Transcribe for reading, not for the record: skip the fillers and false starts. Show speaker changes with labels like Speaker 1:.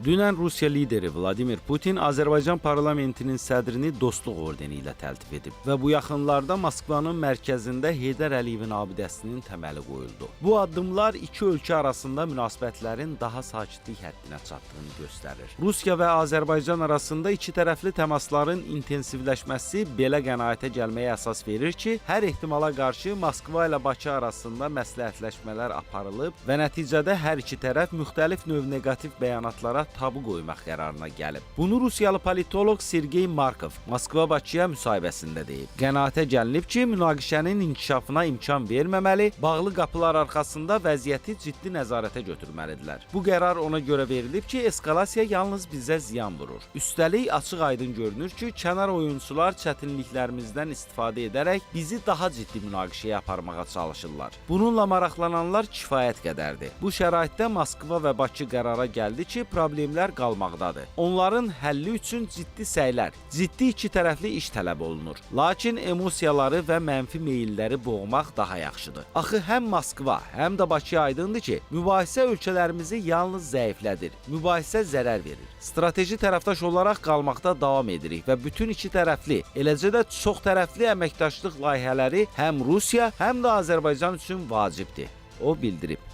Speaker 1: Dünən Rusiya lideri Vladimir Putin Azərbaycan parlamentinin sədrini dostluq ordeni ilə təltif edib və bu yaxınlarda Moskvanın mərkəzində Heydər Əliyevin abidəsinin təməli qoyuldu. Bu addımlar iki ölkə arasında münasibətlərin daha sakitlik həddinə çatdığını göstərir. Rusiya və Azərbaycan arasında iki tərəfli təmasların intensivləşməsi belə qənaətə gəlməyə əsas verir ki, hər ehtimala qarşı Moskva ilə Bakı arasında məsləhətləşmələr aparılıb və nəticədə hər iki tərəf müxtəlif növ neqativ bəyanatlara tabu qoymaq qərarına gəlib. Bunu Rusiyalı politoloq Sergey Markov Moskva-Bakıya müsahibəsində deyib. Qənaətə gəlinib ki, münaqişənin inkişafına imkan verməməli, bağlı qapılar arxasında vəziyyəti ciddi nəzarətə götürməlidirlər. Bu qərar ona görə verilib ki, eskalasiya yalnız bizə ziyan vurur. Üstəlik, açıq-aydın görünür ki, kənar oyunçular çətinliklərimizdən istifadə edərək bizi daha ciddi münaqişəyə aparmağa çalışırlar. Bununla maraqlananlar kifayət qədərdir. Bu şəraitdə Moskva və Bakı qərara gəldi ki, problemlər qalmaqdadır. Onların həlli üçün ciddi səylər, ciddi iki tərəfli iş tələb olunur. Lakin emosiyaları və mənfi meylləri boğmaq daha yaxşıdır. Axı həm Moskva, həm də Bakı aydındır ki, mübahisə ölkələrimizi yalnız zəiflədir, mübahisə zərər verir. Strateji tərəfdaş olaraq qalmaqda davam edirik və bütün iki tərəfli, eləcə də çox tərəfli əməkdaşlıq layihələri həm Rusiya, həm də Azərbaycan üçün vacibdir, o bildirib.